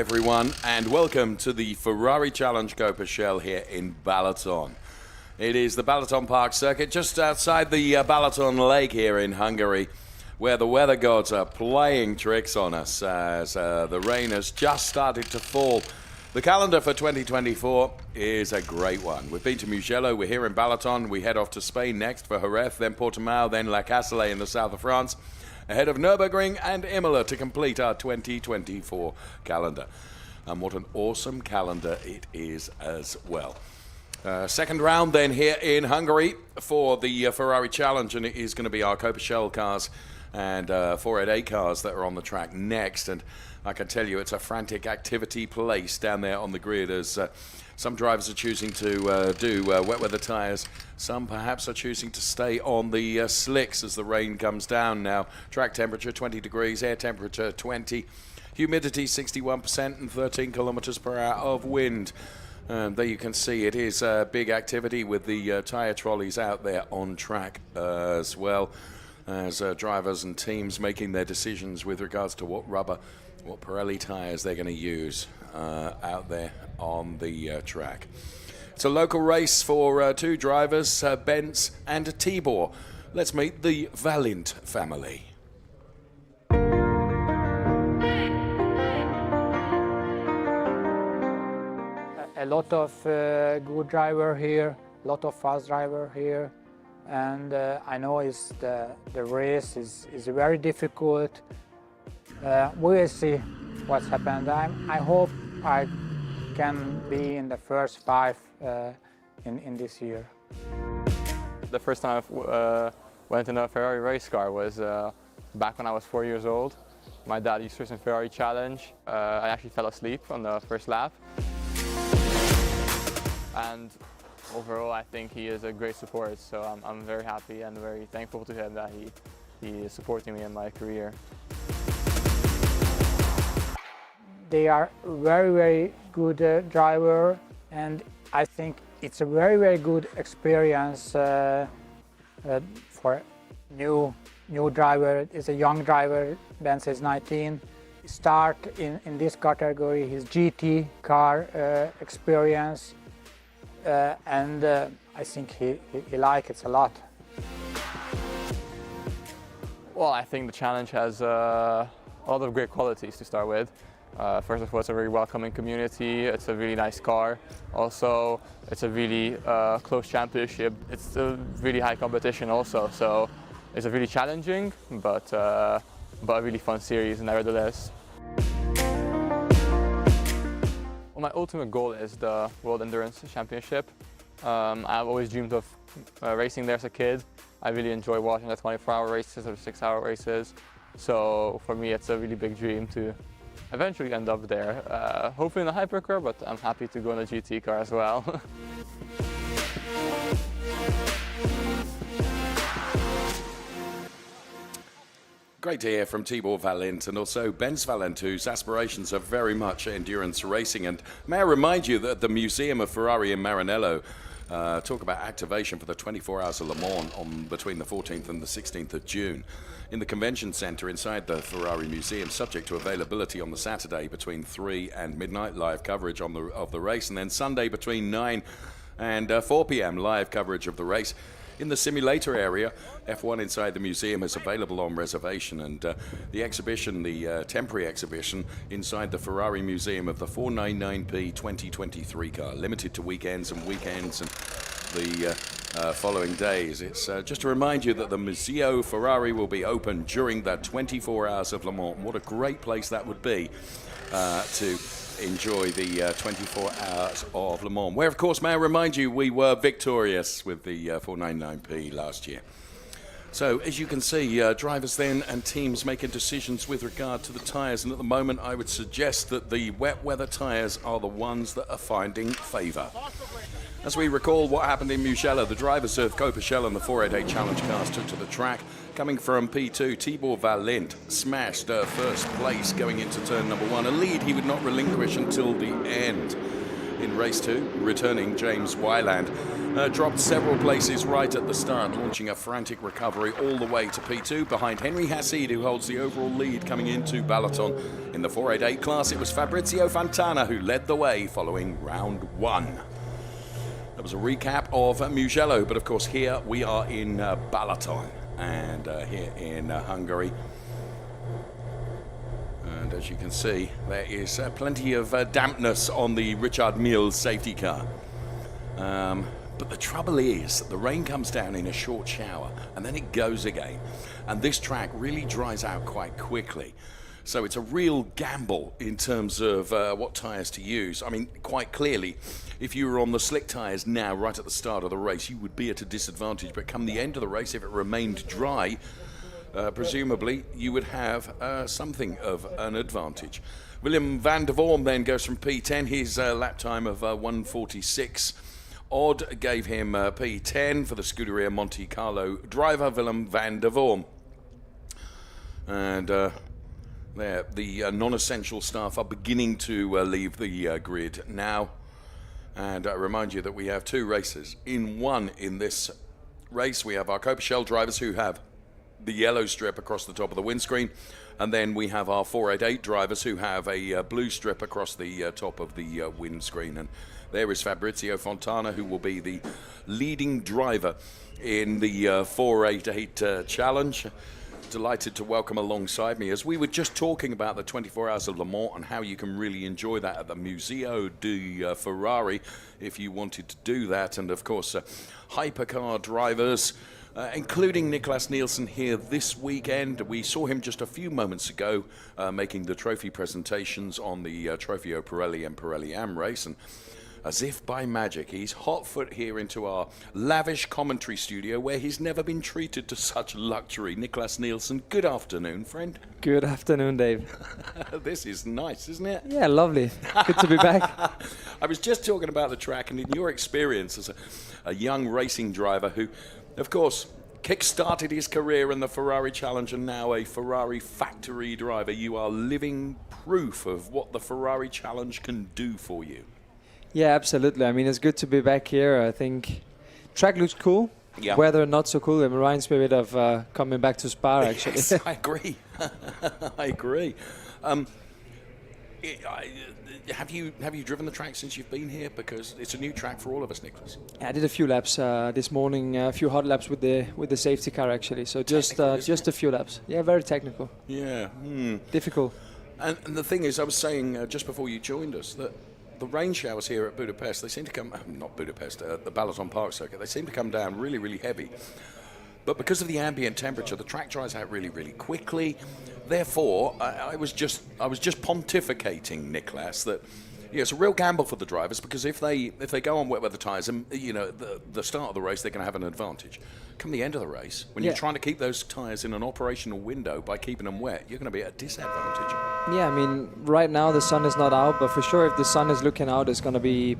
everyone, and welcome to the Ferrari Challenge Coppa Shell here in Balaton. It is the Balaton Park circuit just outside the Balaton Lake here in Hungary, where the weather gods are playing tricks on us as the rain has just started to fall. The calendar for 2024 is a great one. We've been to Mugello, we're here in Balaton, we head off to Spain next for Jerez, then Portimao, then La Casale in the south of France, ahead of Nürburgring and Imola to complete our 2024 calendar. And what an awesome calendar it is as well. Second round then here in Hungary for the Ferrari Challenge, and it is going to be our Coppa Shell cars and 488 cars that are on the track next. And I can tell you it's a frantic activity place down there on the grid as some drivers are choosing to do wet weather tyres. Some perhaps are choosing to stay on the slicks as the rain comes down now. Track temperature 20 degrees, air temperature 20, humidity 61% and 13 kilometers per hour of wind. There you can see it is a big activity with the tyre trolleys out there on track as well as drivers and teams making their decisions with regards to what rubber, what Pirelli tyres they're going to use out there on the track. It's a local race for two drivers, Benz and Tibor. Let's meet the Valint family. A lot of good driver here, a lot of fast driver here, and I know the race is very difficult. We will see what's happened. I hope I can be in the first five in this year. The first time I went in a Ferrari race car was back when I was 4 years old. My dad used to race in Ferrari Challenge. I actually fell asleep on the first lap. And overall, I think he is a great support, so I'm very happy and very thankful to him that he is supporting me in my career. They are very good driver, and I think it's a very good experience for new driver. It's a young driver. Benz is 19. Start in this category, his GT car experience, and I think he likes it a lot. Well, I think the challenge has a lot of great qualities to start with. First of all, it's a very welcoming community, it's a really nice car. Also, it's a really close championship. It's a really high competition also, so it's a really challenging but a really fun series nevertheless. Well, my ultimate goal is the World Endurance Championship. I've always dreamed of racing there as a kid. I really enjoy watching the 24-hour races or 6-hour races. So for me, it's a really big dream to eventually end up there. Hopefully in a hypercar, but I'm happy to go in a GT car as well. Great to hear from Tibor Valint and also Benz Valint, whose aspirations are very much endurance racing. And may I remind you that the Museum of Ferrari in Maranello talk about activation for the 24 Hours of Le Mans on between the 14th and the 16th of June. In the convention centre inside the Ferrari Museum, subject to availability on the Saturday between 3 and midnight, live coverage of the race, and then Sunday between 9 and 4 p.m. live coverage of the race. In the simulator area, F1 inside the museum is available on reservation, and the exhibition, the temporary exhibition inside the Ferrari Museum of the 499P 2023 car, limited to weekends and the following days. It's just to remind you that the Museo Ferrari will be open during the 24 Hours of Le Mans. What a great place that would be to enjoy the 24 Hours of Le Mans, where, of course, may I remind you, we were victorious with the 499P last year. So, as you can see, drivers then and teams making decisions with regard to the tyres, and at the moment I would suggest that the wet weather tyres are the ones that are finding favour. As we recall what happened in Mugello, the drivers of Coppa Shell and the 488 Challenge cars took to the track. Coming from P2, Tibor Valint smashed first place going into turn number 1, a lead he would not relinquish until the end. in race 2, returning James Wyland. Dropped several places right at the start, launching a frantic recovery all the way to P2 behind Henry Hassid, who holds the overall lead coming into Balaton. In the 488 class, it was Fabrizio Fontana who led the way following round 1. That was a recap of Mugello, but of course here we are in Balaton and here in Hungary. And as you can see, there is plenty of dampness on the Richard Mille safety car. But the trouble is that the rain comes down in a short shower and then it goes again. And this track really dries out quite quickly. So it's a real gamble in terms of what tyres to use. I mean, quite clearly, if you were on the slick tyres now, right at the start of the race, you would be at a disadvantage. But come the end of the race, if it remained dry, presumably you would have something of an advantage. Willem van der Vorm then goes from P10. His lap time of 1:46 odd gave him P10 for the Scuderia Monte Carlo driver, Willem van der Vorm. And there, the non-essential staff are beginning to leave the grid now. And I remind you that we have 2 races in one in this race. We have our Coppa Shell drivers who have the yellow strip across the top of the windscreen, and then we have our 488 drivers who have a blue strip across the top of the windscreen. And there is Fabrizio Fontana, who will be the leading driver in the 488 challenge. Delighted to welcome alongside me, as we were just talking about the 24 Hours of Le Mans and how you can really enjoy that at the Museo di Ferrari if you wanted to do that. And of course, hypercar drivers, including Niklas Nielsen here this weekend. We saw him just a few moments ago making the trophy presentations on the Trofeo Pirelli and Pirelli Am race. And as if by magic, he's hot foot here into our lavish commentary studio where he's never been treated to such luxury. Niklas Nielsen, good afternoon, friend. Good afternoon, Dave. This is nice, isn't it? Yeah, lovely. Good to be back. I was just talking about the track, and in your experience as a young racing driver who, of course, kick-started his career in the Ferrari Challenge and now a Ferrari factory driver, you are living proof of what the Ferrari Challenge can do for you. Yeah, absolutely. I mean, it's good to be back here. I think track looks cool. Yeah. Weather not so cool. It reminds me a bit of coming back to Spa, actually. Yes, I agree. I agree. Have you driven the track since you've been here? Because it's a new track for all of us, Nicholas. Yeah, I did a few laps this morning, a few hot laps with the safety car, actually. So just a few laps. Yeah, very technical. Yeah. Difficult. And the thing is, I was saying just before you joined us that the rain showers here at Budapest, they seem to come, not Budapest, the Balaton Park circuit, they seem to come down really, really heavy. But because of the ambient temperature, the track dries out really, really quickly. Therefore, I was just pontificating, Niklas, that it's a real gamble for the drivers, because if they go on wet weather tyres, and the start of the race, they're going to have an advantage. Come the end of the race, when you're trying to keep those tyres in an operational window by keeping them wet, you're going to be at a disadvantage. Yeah, I mean, right now the sun is not out, but for sure if the sun is looking out, it's going to be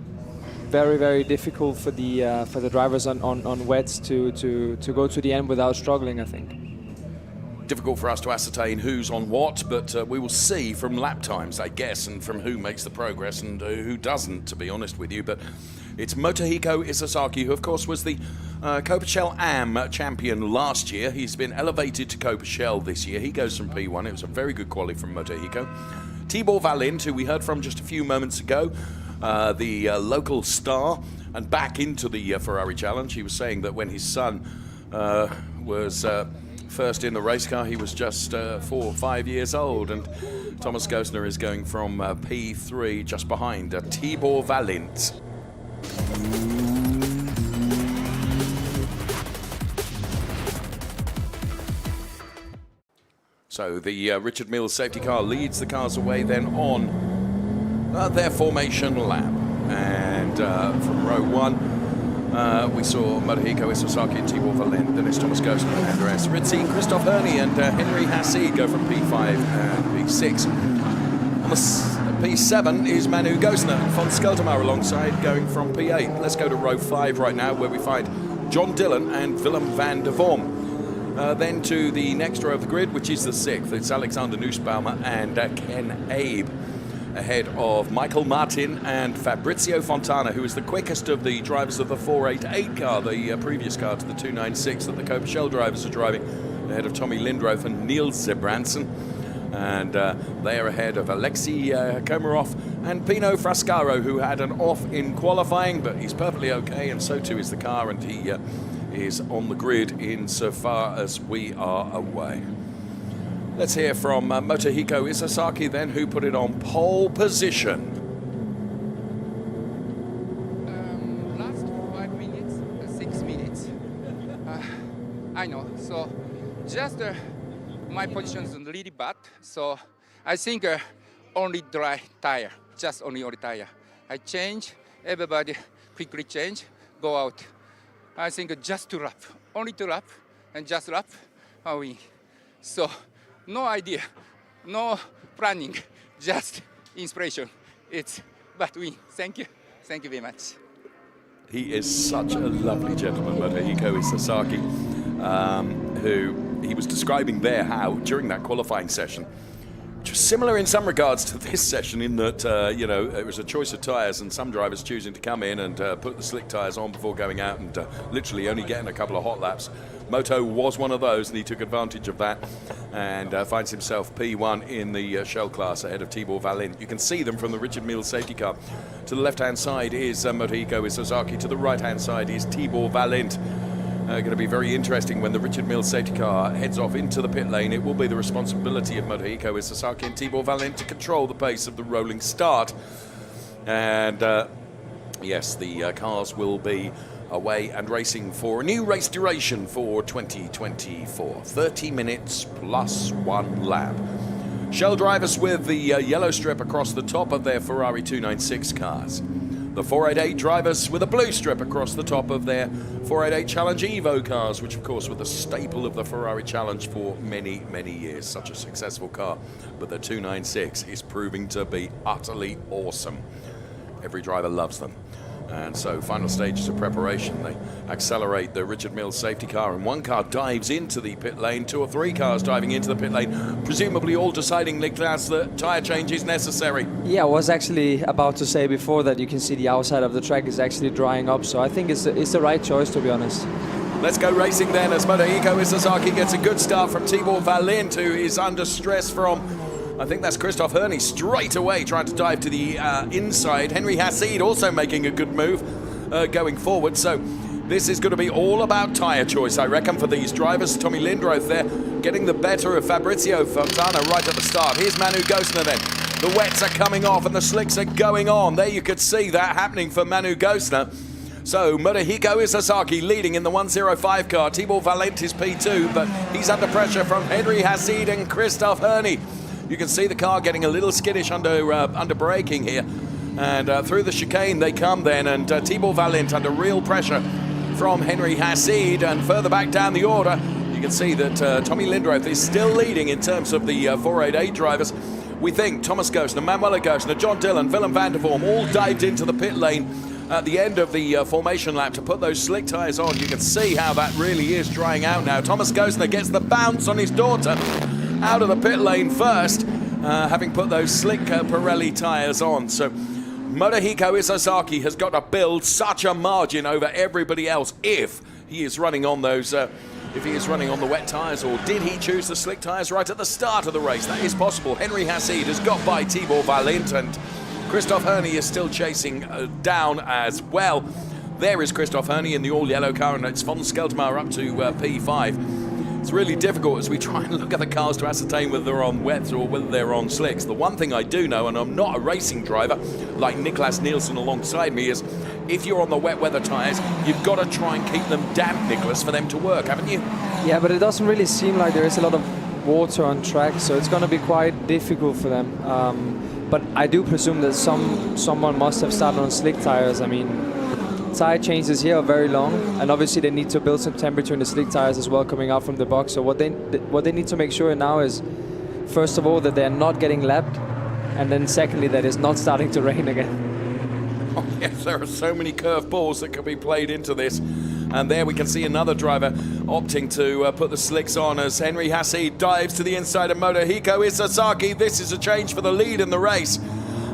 very, very difficult for the drivers on wets to go to the end without struggling, I think. Difficult for us to ascertain who's on what, but we will see from lap times, I guess, and from who makes the progress and who doesn't, to be honest with you. But it's Motohiko Isesaki, who of course was the Coppa Shell Am champion last year. He's been elevated to Coppa Shell this year. He goes from P1. It was a very good quality from Motohiko. Tibor Valint, who we heard from just a few moments ago, the local star, and back into the Ferrari Challenge. He was saying that when his son was first in the race car, he was just 4 or 5 years old, and Thomas Gosner is going from P3 just behind Tibor Valint. So the Richard Mille safety car leads the cars away then on their formation lap. And from row 1, we saw Motohiko Isesaki and Tibor Valint, then it's Thomas Gosner, Andreas Rizzi, Christoph Herney and Henry Hassid go from P5 and P6. On the P7 is Manu Gosner and von Skeltermar alongside, going from P8. Let's go to row 5 right now, where we find John Dillon and Willem van der Vorm. Then to the next row of the grid, which is the 6th. It's Alexander Nussbaumer and Ken Abe. ahead of Michael Martin and Fabrizio Fontana, who is the quickest of the drivers of the 488 car, the previous car to the 296 that the Coppa Shell drivers are driving, ahead of Tommy Lindroth and Niels Zebranson. And they are ahead of Alexei Komarov and Pino Frascaro, who had an off in qualifying, but he's perfectly okay, and so too is the car, and he is on the grid insofar as we are away. Let's hear from Motohiko Isasaki then, who put it on pole position. Last 5 minutes, 6 minutes. I know, so just my position is really bad, so I think only dry tire, just only tire. I change, everybody quickly change, go out. I think just 2 lap, only 2 lap, and just lap, I win. So no idea, no planning, just inspiration. It's but win. Thank you very much. He is such a lovely gentleman, Motohiko Isasaki, who he was describing there how during that qualifying session, which was similar in some regards to this session in that, it was a choice of tyres and some drivers choosing to come in and put the slick tyres on before going out and literally only getting a couple of hot laps. Moto was one of those, and he took advantage of that and finds himself P1 in the Shell class ahead of Tibor Valint. You can see them from the Richard Mille safety car. To the left-hand side is Motohiko Isasaki. To the right-hand side is Tibor Valint. Going to be very interesting when the Richard Mille safety car heads off into the pit lane. It will be the responsibility of Motohiko Isasaki and Tibor Valint to control the pace of the rolling start. And yes, the cars will be away and racing for a new race duration for 2024. 30 minutes plus 1 lap. Shell drivers with the yellow strip across the top of their Ferrari 296 cars. The 488 drivers with a blue strip across the top of their 488 Challenge Evo cars, which of course were the staple of the Ferrari Challenge for many, many years. Such a successful car, but the 296 is proving to be utterly awesome. Every driver loves them. And so final stages of preparation, they accelerate the Richard Mille safety car, and one car dives into the pit lane, 2 or 3 cars diving into the pit lane, presumably all deciding, Niklas, that tyre change is necessary. Yeah, I was actually about to say before that you can see the outside of the track is actually drying up, so I think it's the right choice, to be honest. Let's go racing then, as Motohiko Isasaki gets a good start from Tibor Valint, who is under stress from, I think that's Christoph Herney, straight away trying to dive to the inside. Henry Hassid also making a good move going forward. So this is going to be all about tyre choice, I reckon, for these drivers. Tommy Lindroth there getting the better of Fabrizio Fontana right at the start. Here's Manu Gosner then. The wets are coming off and the slicks are going on. There you could see that happening for Manu Gosner. So Motohiko Isasaki leading in the 105 car. Tibor Valint is P2, but he's under pressure from Henry Hassid and Christoph Herney. You can see the car getting a little skittish under braking here. And through the chicane they come then, and Tibor Valint under real pressure from Henry Hassid. And further back down the order, you can see that Tommy Lindroth is still leading in terms of the 488 drivers. We think Thomas Gosner, Manuela Gosner, John Dillon, Willem van der Vorm all dived into the pit lane at the end of the formation lap to put those slick tyres on. You can see how that really is drying out now. Thomas Gosner gets the bounce on his daughter out of the pit lane first, having put those slick Pirelli tyres on. So Motohiko Isasaki has got to build such a margin over everybody else if he is running on those, if he is running on the wet tyres, or did he choose the slick tyres right at the start of the race? That is possible. Henry Hassid has got by Tibor Valint, and Christoph Herney is still chasing down as well. There is Christoph Herney in the all-yellow car, and it's von Skeltmar up to P5. It's really difficult as we try and look at the cars to ascertain whether they're on wets or whether they're on slicks. The one thing I do know, and I'm not a racing driver like Niklas Nielsen alongside me, is if you're on the wet weather tyres, you've got to try and keep them damp, Niklas, for them to work, haven't you? Yeah, but it doesn't really seem like there is a lot of water on track, so it's going to be quite difficult for them. But I do presume that someone must have started on slick tyres. I mean, tire changes here are very long, and obviously they need to build some temperature in the slick tires as well coming out from the box. So what they need to make sure now is, first of all, that they're not getting lapped, and then secondly, that it's not starting to rain again. Oh, yes, there are so many curveballs that could be played into this. And there we can see another driver opting to put the slicks on as Henry Hassid dives to the inside of Motohiko Isasaki. This is a change for the lead in the race.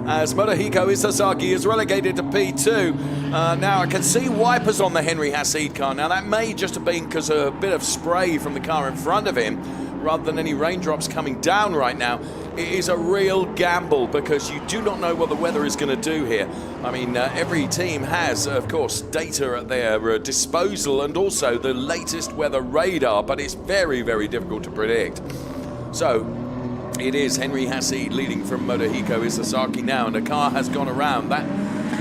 as Motohiko Isasaki is relegated to P2. Now I can see wipers on the Henry Hassid car. Now that may just have been because of a bit of spray from the car in front of him rather than any raindrops coming down right now. It is a real gamble because you do not know what the weather is going to do here. I mean, every team has, of course, data at their disposal and also the latest weather radar, but it's very, very difficult to predict. So it is Henry Hassid leading from Motohiko Isasaki now, and the car has gone around. That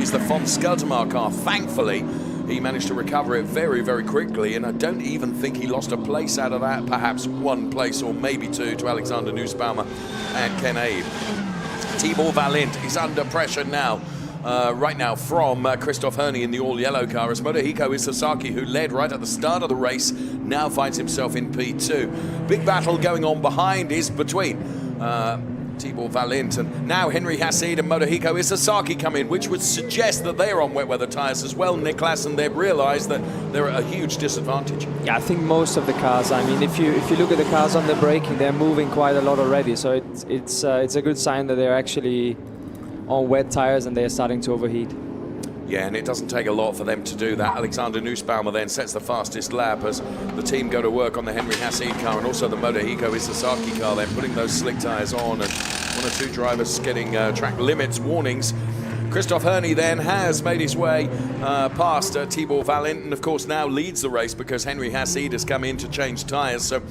is the von Skeltermar car. Thankfully, he managed to recover it very, very quickly, and I don't even think he lost a place out of that. Perhaps one place or maybe two to Alexander Nussbaumer and Ken Abe. Tibor Valint is under pressure now. Right now from Christoph Herney in the all-yellow car as Motohiko Isasaki, who led right at the start of the race, now finds himself in P2. Big battle going on behind is between Tibor Valint and now Henry Hassid and Motohiko Isasaki come in, which would suggest that they're on wet weather tyres as well, Niklas, and they've realised that they're at a huge disadvantage. Yeah, I think most of the cars. I mean, if you look at the cars on the braking, they're moving quite a lot already. So it's a good sign that they're actually on wet tires and they're starting to overheat. Yeah, and it doesn't take a lot for them to do that. Alexander Nussbaumer then sets the fastest lap as the team go to work on the Henry Hassid car and also the Motohiko Isasaki car. They're putting those slick tyres on, and one or two drivers getting track limits warnings. Christoph Herney then has made his way past Tibor Valint, and of course now leads the race because Henry Hassid has come in to change tyres. So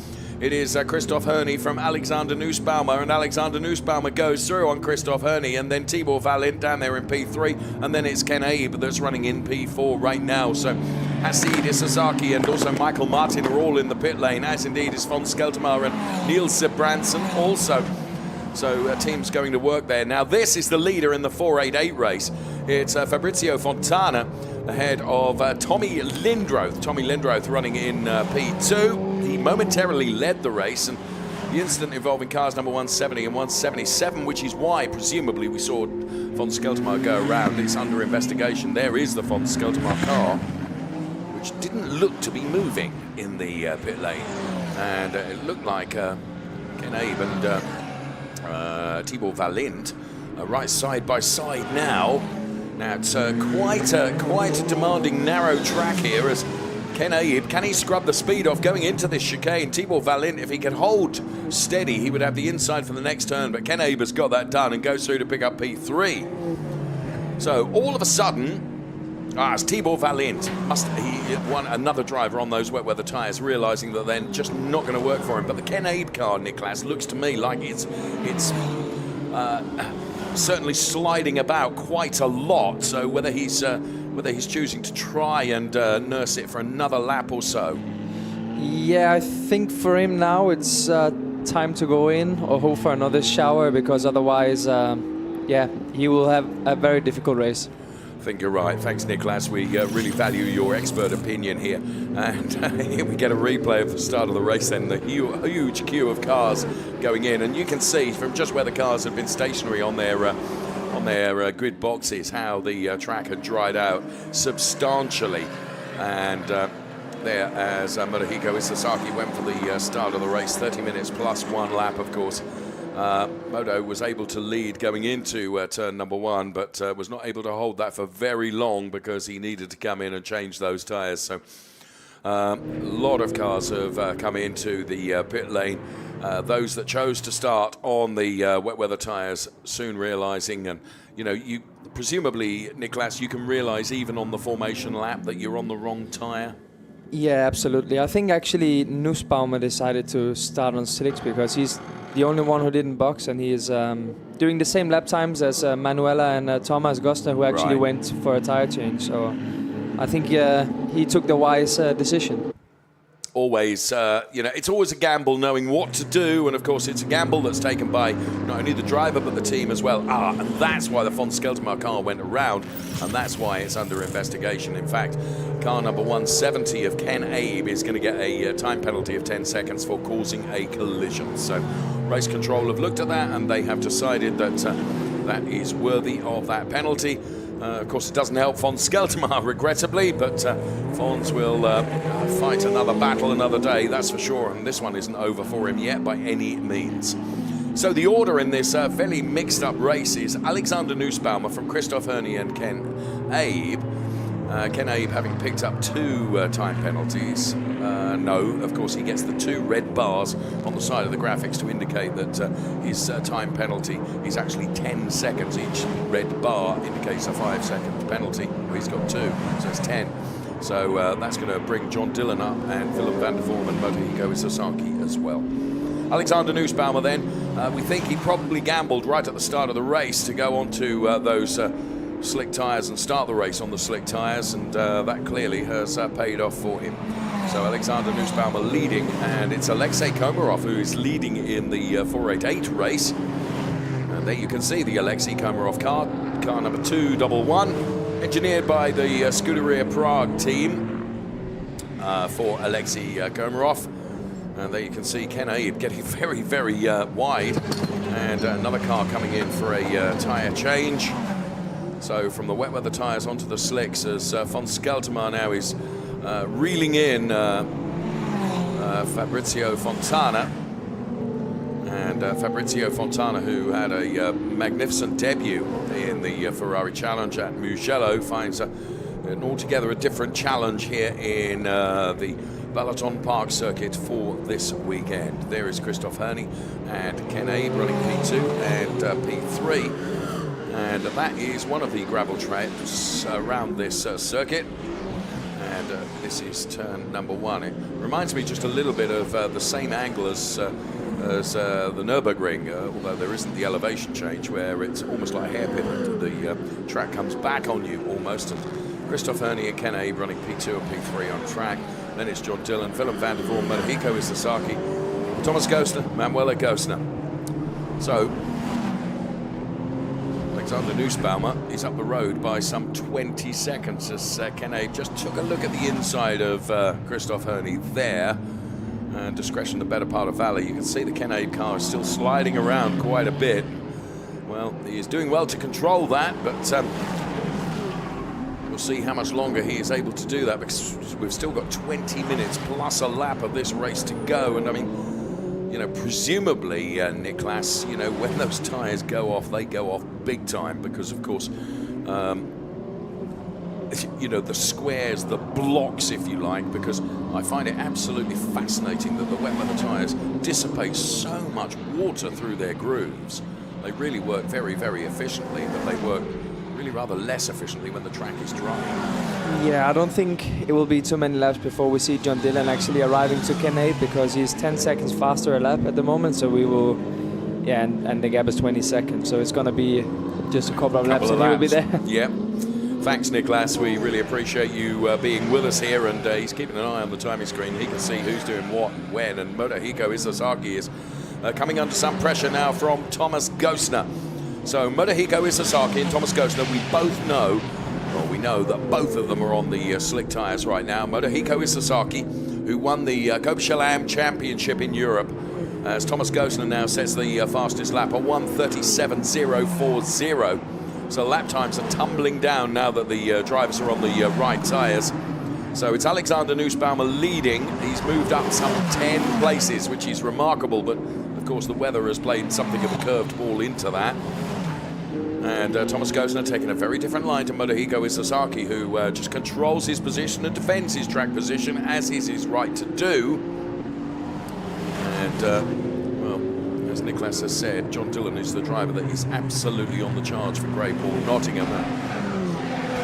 it is Christoph Herney from Alexander Nussbaumer, and Alexander Nussbaumer goes through on Christoph Herney, and then Tibor Valint down there in P3, and then it's Ken Abe that's running in P4 right now. So Hassid, Isasaki, and also Michael Martin are all in the pit lane, as indeed is von Skeltermar and Niels Sebranson also. So teams going to work there. Now this is the leader in the 488 race. It's Fabrizio Fontana ahead of Tommy Lindroth. Tommy Lindroth running in P2. He momentarily led the race, and the incident involving cars number 170 and 177, which is why presumably we saw von Skeltermar go around. It's under investigation. There is the von Skeltermar car, which didn't look to be moving in the pit lane, and it looked like Ken Abe and Tibor Valint right side by side now. Now it's quite a demanding narrow track here as Ken Abe, can he scrub the speed off going into this chicane? Tibor Valint, if he can hold steady, he would have the inside for the next turn, but Ken Abe has got that done and goes through to pick up P3. So all of a sudden, it's Tibor Valint. He won another driver on those wet weather tyres, realising that they're just not going to work for him. But the Ken Abe car, Niklas, looks to me like it's certainly sliding about quite a lot. So whether he's choosing to try and nurse it for another lap or so. Yeah, I think for him now it's time to go in or hope for another shower, because otherwise, he will have a very difficult race. I think you're right. Thanks, Niklas. We really value your expert opinion here. And here we get a replay of the start of the race then, the huge queue of cars going in. And you can see from just where the cars have been stationary on their grid boxes how the track had dried out substantially. And there, as Motohiko Isasaki went for the start of the race, 30 minutes plus one lap, of course. Moto was able to lead going into turn number one, but was not able to hold that for very long because he needed to come in and change those tyres. So a lot of cars have come into the pit lane. Those that chose to start on the wet weather tyres soon realising, and you presumably, Niklas, you can realise even on the formation lap that you're on the wrong tyre. Yeah, absolutely. I think actually Nussbaumer decided to start on slicks because he's the only one who didn't box, and he is doing the same lap times as Manuela and Thomas Gostner, who actually went for a tire change. So I think he took the wise decision. Always, it's always a gamble knowing what to do, and of course it's a gamble that's taken by not only the driver but the team as well. And that's why the von Skeltermar car went around, and that's why it's under investigation. In fact, car number 170 of Ken Abe is going to get a time penalty of 10 seconds for causing a collision. So race control have looked at that, and they have decided that that is worthy of that penalty. Of course, it doesn't help von Skeltermar, regrettably, but Fons will fight another battle another day, that's for sure, and this one isn't over for him yet by any means. So the order in this fairly mixed up race is Alexander Nussbaumer from Christoph Herney and Ken Abe. Ken Abe having picked up 2 time penalties. No, of course he gets the 2 red bars on the side of the graphics to indicate that his time penalty is actually 10 seconds. Each red bar indicates a 5-second penalty. Well, he's got 2, so it's 10. So that's going to bring John Dillon up and Philip van der Vorm and Motohiko Sasaki as well. Alexander Nussbaumer then, we think he probably gambled right at the start of the race to go onto those slick tyres and start the race on the slick tyres, and that clearly has paid off for him. So Alexander Nussbaumer leading, and it's Alexei Komarov who is leading in the 488 race. And there you can see the Alexei Komarov car number 211, engineered by the Scuderia Prague team for Alexei Komarov. And there you can see Ken Abe getting very, very wide, and another car coming in for a tyre change. So from the wet weather tyres onto the slicks, as von Skeltermar now is reeling in Fabrizio Fontana. And Fabrizio Fontana, who had a magnificent debut in the Ferrari Challenge at Mugello, finds an altogether a different challenge here in the Balaton Park circuit for this weekend. There is Christoph Herney and Ken Abe running P2 and P3. And that is one of the gravel tracks around this circuit. And this is turn number 1. It reminds me just a little bit of the same angle as the Nürburgring, although there isn't the elevation change where it's almost like a hairpin and the track comes back on you almost. And Christoph Herney and Ken Abe running P2 and P3 on track. Then it's John Dillon, Philip van der Vorm, Motohiko Sasaki, Thomas Gostner, Manuela Gostner. So Alexander Nussbaumer is up the road by some 20 seconds as Ken Abe just took a look at the inside of Christoph Herney there. And discretion the better part of Valley. You can see the Ken Abe car is still sliding around quite a bit. Well, he is doing well to control that, but we'll see how much longer he is able to do that, because we've still got 20 minutes plus a lap of this race to go. And I mean, you know, presumably, Niklas, you know, when those tyres go off, they go off big time, because of course, you know, the squares, the blocks, if you like, because I find it absolutely fascinating that the wet weather tyres dissipate so much water through their grooves. They really work very, very efficiently, but they work really rather less efficiently when the track is dry. Yeah, I don't think it will be too many laps before we see John Dillon actually arriving to Ken Abe, because he's 10 seconds faster a lap at the moment, so we will, yeah, and the gap is 20 seconds, so it's going to be just a couple of laps and he will be there. Yeah. Thanks, Niklas. We really appreciate you being with us here, and he's keeping an eye on the timing screen. He can see who's doing what and when, and Motohiko Sasaki is coming under some pressure now from Thomas Gostner. So Motohiko Sasaki and Thomas Gostner, we both know, well, we know that both of them are on the slick tyres right now. Motohiko Sasaki, who won the Coppa Am Championship in Europe, as Thomas Gostner now sets the fastest lap at 1:37.040. So lap times are tumbling down now that the drivers are on the right tyres. So it's Alexander Nussbaumer leading. He's moved up some 10 places, which is remarkable, but of course the weather has played something of a curved ball into that. And Thomas Gostner taking a very different line to Motohiko Sasaki, who just controls his position and defends his track position, as is his right to do. And well, as Niklas has said, John Dillon is the driver that is absolutely on the charge for Great Ball Nottingham.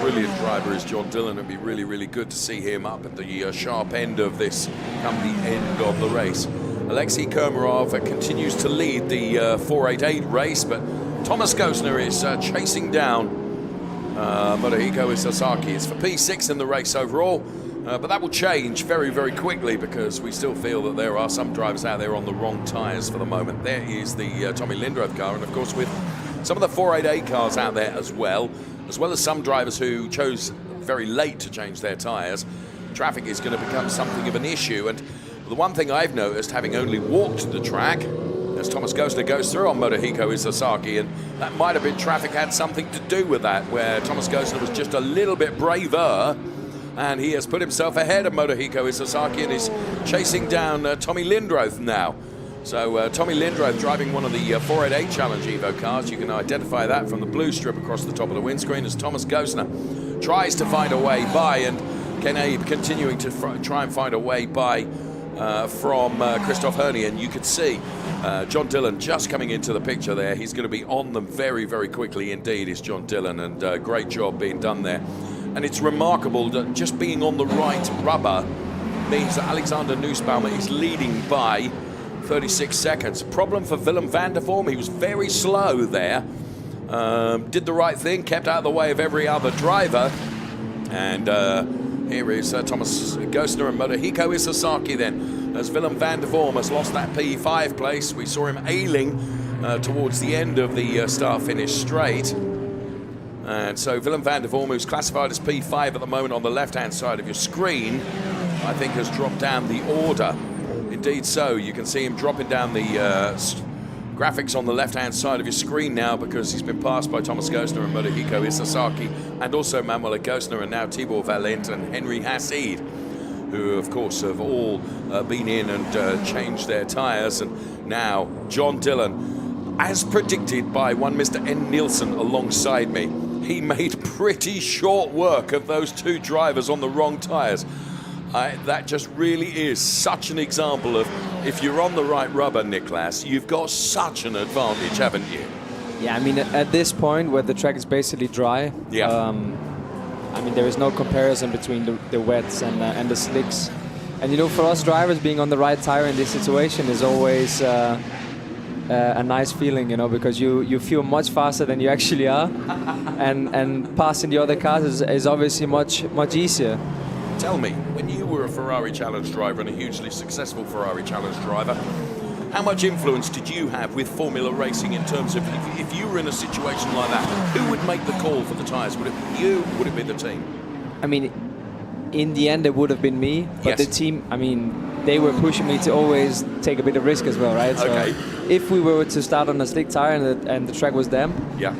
Brilliant driver is John Dillon. It'd be really, really good to see him up at the sharp end of this come the end of the race. Alexei Komarov continues to lead the 488 race, but Thomas Gostner is chasing down Motohiko Sasaki. It's for P6 in the race overall. But that will change very, very quickly, because we still feel that there are some drivers out there on the wrong tyres for the moment. There is the Tommy Lindroth car, and of course with some of the 488 cars out there as well as some drivers who chose very late to change their tyres, traffic is going to become something of an issue. And the one thing I've noticed, having only walked the track, as Thomas Gostner goes through on Motohiko Sasaki, and that might have been traffic had something to do with that, where Thomas Gostner was just a little bit braver, and he has put himself ahead of Motohiko Sasaki and is chasing down Tommy Lindroth now. So Tommy Lindroth driving one of the 488 Challenge Evo cars. You can identify that from the blue strip across the top of the windscreen as Thomas Gosner tries to find a way by, and Ken Abe continuing to try and find a way by from Christoph Herney. And you could see John Dillon just coming into the picture there. He's going to be on them very, very quickly indeed, is John Dillon, and great job being done there. And it's remarkable that just being on the right rubber means that Alexander Nussbaumer is leading by 36 seconds. Problem for Willem van der Vorm. He was very slow there. Did the right thing, kept out of the way of every other driver. And here is Thomas Gosner and Motohiko Isasaki then, as Willem van der Vorm has lost that P5 place. We saw him ailing towards the end of the start-finish straight. And so Willem van der Vorm, who's classified as P5 at the moment on the left-hand side of your screen, I think has dropped down the order. Indeed so. You can see him dropping down the graphics on the left-hand side of your screen now, because he's been passed by Thomas Gosner and Motohiko Isasaki, and also Manuel Gosner, and now Tibor Valent and Henry Hassid, who of course have all been in and changed their tyres. And now John Dillon, as predicted by one Mr. N. Nielsen alongside me, he made pretty short work of those two drivers on the wrong tyres. That just really is such an example of, if you're on the right rubber, Niklas, you've got such an advantage, haven't you? Yeah, I mean, at this point where the track is basically dry, yeah. I mean, there is no comparison between the wets and the slicks. And you know, for us drivers, being on the right tire in this situation is always a nice feeling, you know, because you feel much faster than you actually are, and passing the other cars is obviously much easier. Tell me, when you were a Ferrari Challenge driver and a hugely successful Ferrari Challenge driver, how much influence did you have with Formula Racing in terms of, if you were in a situation like that, who would make the call for the tyres? Would it be you? Would it be the team? I mean, in the end, it would have been me, but yes. the team, I mean, they were pushing me to always take a bit of risk as well, right? Okay. So if we were to start on a slick tire and the track was damp, yeah,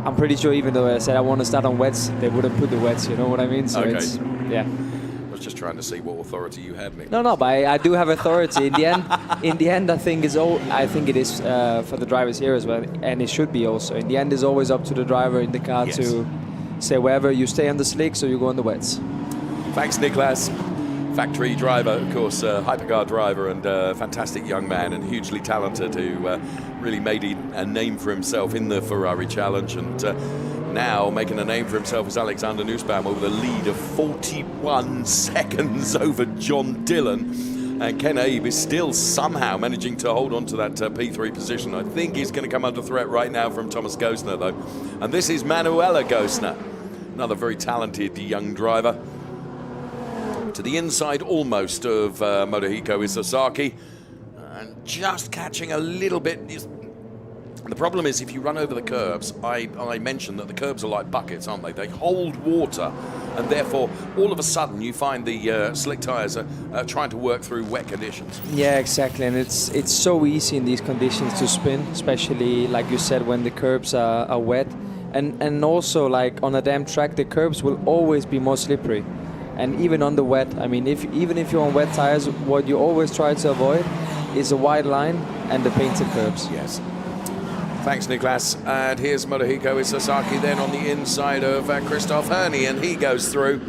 I'm pretty sure even though I said I want to start on wets, they wouldn't put the wets, you know what I mean? So okay. it's, yeah. I was just trying to see what authority you had, Nick. No, but I do have authority. In the end, I think it is for the drivers here as well, and it should be also. In the end, it's always up to the driver in the car yes. to say whether you stay on the slicks or you go on the wets. Thanks, Niklas. Factory driver, of course, hypercar driver, and fantastic young man, and hugely talented, who really made a name for himself in the Ferrari Challenge, and now making a name for himself as Alexander Nussbaumer with a lead of 41 seconds over John Dillon. And Ken Abe is still somehow managing to hold on to that P3 position. I think he's going to come under threat right now from Thomas Gosner, though. And this is Manuela Gosner, another very talented young driver. To the inside almost of Motohiko Isasaki, and just catching a little bit. The problem is, if you run over the curbs, I mentioned that the curbs are like buckets, aren't they? They hold water, and therefore all of a sudden you find the slick tyres are trying to work through wet conditions. Yeah, exactly, and it's so easy in these conditions to spin, especially like you said when the curbs are wet, and also like on a damp track the curbs will always be more slippery. And even on the wet, I mean, even if you're on wet tires, what you always try to avoid is a wide line and the painted curbs. Yes. Thanks, Niklas. And here's Motohiko Isasaki then on the inside of Christoph Herney, and he goes through.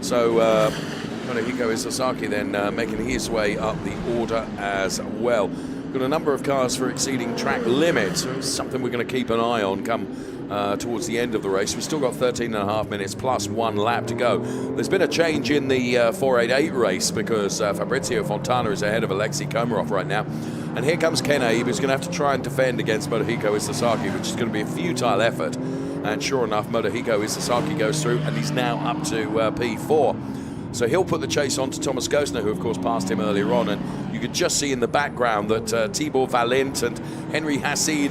So Motohiko Isasaki then making his way up the order as well. Got a number of cars for exceeding track limits. It's something we're going to keep an eye on come towards the end of the race. We've still got 13.5 minutes plus 1 lap to go. There's been a change in the 488 race because Fabrizio Fontana is ahead of Alexei Komarov right now. And here comes Ken Abe, who's going to have to try and defend against Motohiko Isasaki, which is going to be a futile effort. And sure enough, Motohiko Isasaki goes through, and he's now up to P4. So he'll put the chase on to Thomas Gosner, who of course passed him earlier on, and you could just see in the background that Tibor Valent and Henry Hassid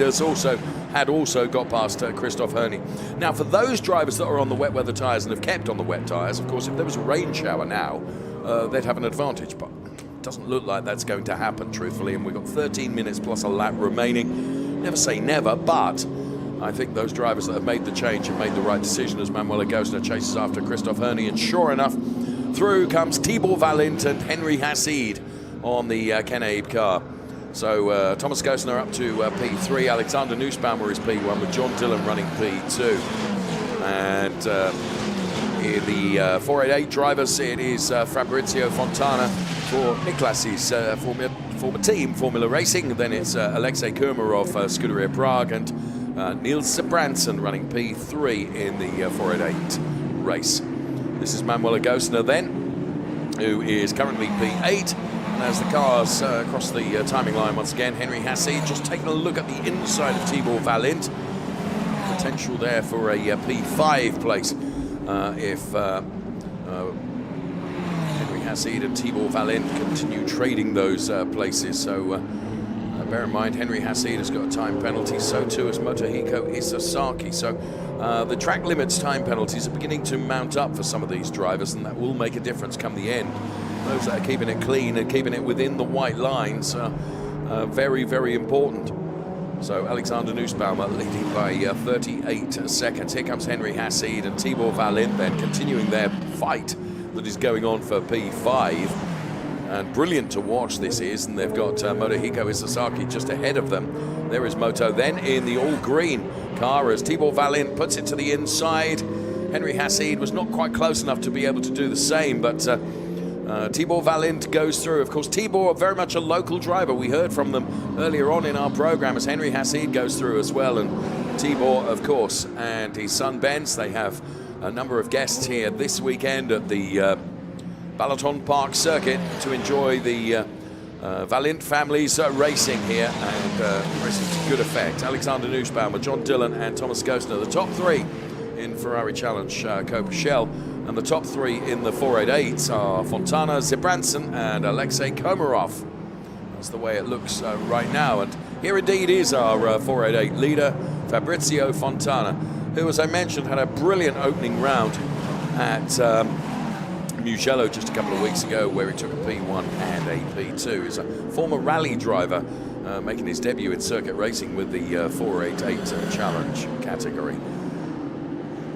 had also got past Christoph Herney. Now, for those drivers that are on the wet weather tyres and have kept on the wet tyres, of course, if there was a rain shower now, they'd have an advantage, but it doesn't look like that's going to happen, truthfully, and we've got 13 minutes plus a lap remaining. Never say never, but I think those drivers that have made the change have made the right decision as Manuel Gosner chases after Christoph Herney, and sure enough, through comes Tibor Valent and Henry Hassid on the Ken Abe car. So Thomas Gosner up to P3, Alexander Nussbaumer is P1 with John Dillon running P2. And in the 488 drivers, it is Fabrizio Fontana for Niklas's former team, Formula Racing. Then it's Alexei Kurmarov, Scuderia Prague, and Niels Sebranson running P3 in the 488 race. This is Manuela Gosner then, who is currently P8. And as the cars cross the timing line once again, Henry Hassid just taking a look at the inside of Tibor Valint. Potential there for a P5 place if Henry Hassid and Tibor Valint continue trading those places. So bear in mind, Henry Hassid has got a time penalty, so too has Motohiko Isasaki. So the track limits time penalties are beginning to mount up for some of these drivers, and that will make a difference come the end. Those that are keeping it clean and keeping it within the white lines are very, very important. So Alexander Nussbaumer leading by 38 seconds. Here comes Henry Hassid and Tibor Valint then continuing their fight that is going on for P5. And brilliant to watch this is, and they've got Motohiko Isasaki just ahead of them. There is Moto then in the all-green car as Tibor Valint puts it to the inside. Henry Hassid was not quite close enough to be able to do the same, but Tibor Valint goes through. Of course, Tibor, very much a local driver. We heard from them earlier on in our program as Henry Hassid goes through as well. And Tibor, of course, and his son Benz, they have a number of guests here this weekend at the Balaton Park circuit to enjoy the Valint families racing here, and racing to good effect. Alexander Nussbaumer, John Dillon and Thomas Gosner, the top three in Ferrari Challenge Coppa Shell. And the top three in the 488s are Fontana, Sebranson and Alexei Komarov. That's the way it looks right now. And here indeed is our 488 leader, Fabrizio Fontana, who, as I mentioned, had a brilliant opening round at Mugello just a couple of weeks ago, where he took a P1 and a P2. He's a former rally driver, making his debut in circuit racing with the 488 Challenge category.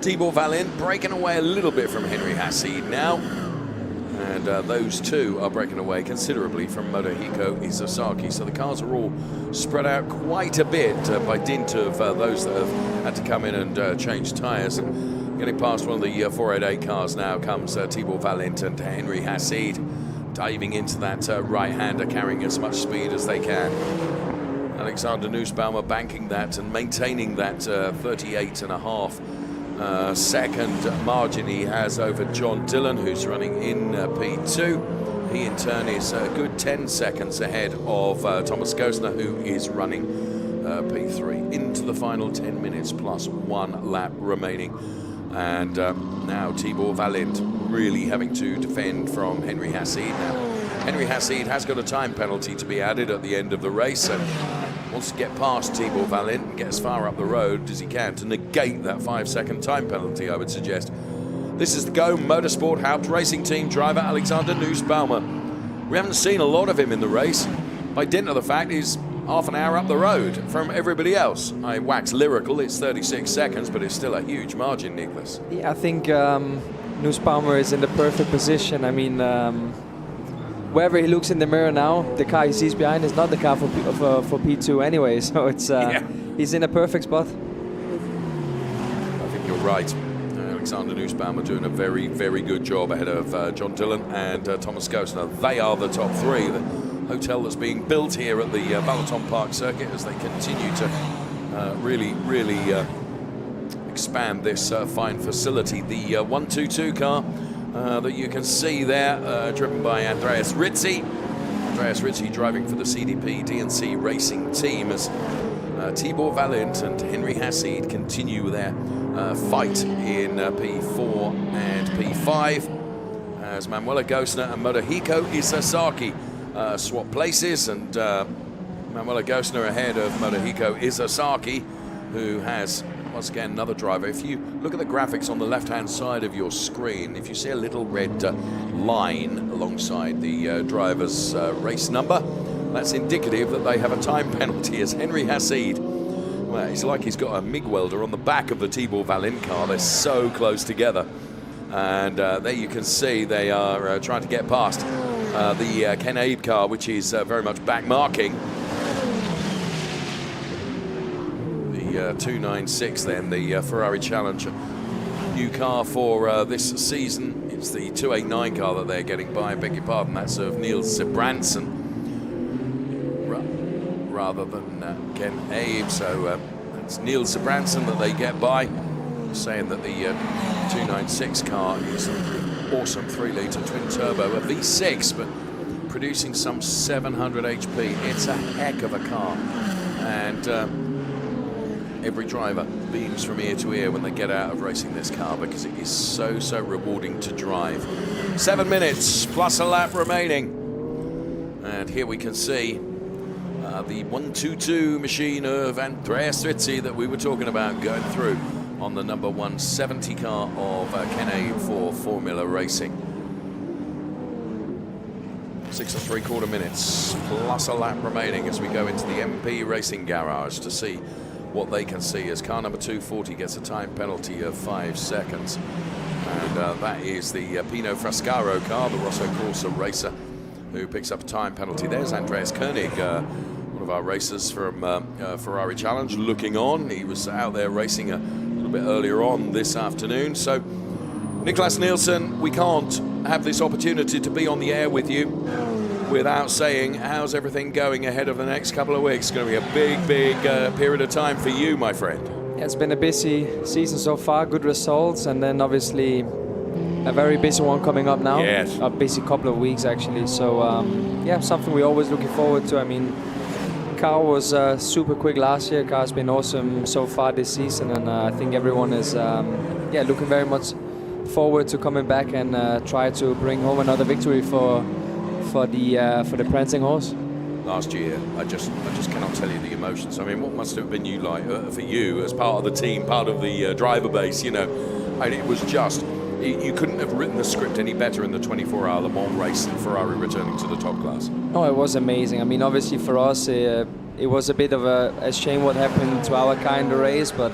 Tibor Valint breaking away a little bit from Henry Hassid now. And those two are breaking away considerably from Motohiko Isasaki. So the cars are all spread out quite a bit by dint of those that have had to come in and change tyres. And getting past one of the 488 cars now comes Tibor Valint and Henry Hassid, diving into that right-hander, carrying as much speed as they can. Alexander Nussbaumer banking that and maintaining that 38.5 second margin he has over John Dillon, who's running in P2. He in turn is a good 10 seconds ahead of Thomas Gosner, who is running P3 into the final 10 minutes plus 1 lap remaining. And now Tibor Valint really having to defend from Henry Hassid. Now Henry Hassid has got a time penalty to be added at the end of the race, and wants to get past Tibor Valint and get as far up the road as he can to negate that 5-second time penalty, I would suggest. This is the Go Motorsport Haupt Racing Team driver, Alexander Nussbaumer. We haven't seen a lot of him in the race, by dint of the fact he's half an hour up the road from everybody else. I wax lyrical, it's 36 seconds, but it's still a huge margin, Niklas. Yeah, I think Nussbaumer is in the perfect position. I mean, wherever he looks in the mirror now, the car he sees behind is not the car for P2 anyway, so it's he's in a perfect spot. I think you're right. Alexander Nussbaumer doing a very, very good job ahead of John Dillon and Thomas Gosner. They are the top three. The hotel that's being built here at the Balaton Park circuit as they continue to really expand this fine facility. The 122 car that you can see there, driven by Andreas Rizzi. Andreas Rizzi driving for the CDP DNC Racing Team as Tibor Valint and Henry Hassid continue their fight in P4 and P5 as Manuela Gosner and Motohiko Isasaki swap places, and Manuela Gosner ahead of Motohiko Isasaki, who has once again another driver. If you look at the graphics on the left-hand side of your screen, if you see a little red line alongside the driver's race number, that's indicative that they have a time penalty as Henry Hassid, well, it's like he's got a MIG welder on the back of the Tibor Valint car. They're so close together. And there you can see they are trying to get past the Ken Abe car, which is very much back marking. 296 then, the Ferrari Challenger. New car for this season. It's the 289 car that they're getting by, I beg your pardon, that's of Niels Sebransen rather than Ken Abe, so it's Niels Sebransen that they get by, saying that the 296 car is an awesome 3-litre twin turbo, a V6, but producing some 700 HP. It's a heck of a car, and every driver beams from ear to ear when they get out of racing this car, because it is so rewarding to drive. 7 minutes plus a lap remaining, and here we can see the 122 machine of Andreas Rizzi that we were talking about going through on the number 170 car of Ken Abe for Formula Racing. 6 3/4 minutes plus a lap remaining as we go into the MP Racing Garage to see what they can see as car number 240 gets a time penalty of 5 seconds. And that is the Pino Frascaro car, the Rosso Corsa racer, who picks up a time penalty. There's Andreas Koenig, one of our racers from Ferrari Challenge, looking on. He was out there racing a little bit earlier on this afternoon. So, Niklas Nielsen, we can't have this opportunity to be on the air with you without saying, how's everything going ahead of the next couple of weeks? It's going to be a big period of time for you, my friend. Yeah, it's been a busy season so far, good results, and then obviously a very busy one coming up now. Yes. A busy couple of weeks actually. So yeah, something we're always looking forward to. I mean, car was super quick last year. Car's been awesome so far this season, and I think everyone is yeah, looking very much forward to coming back and try to bring home another victory for the prancing horse. Last year, I just cannot tell you the emotions. I mean, what must it have been you like for you as part of the team, part of the driver base? You know, I mean, it was just, you couldn't have written the script any better in the 24-hour Le Mans race than Ferrari returning to the top class. No, it was amazing. I mean, obviously for us, it was a bit of a shame what happened to our car in the race, but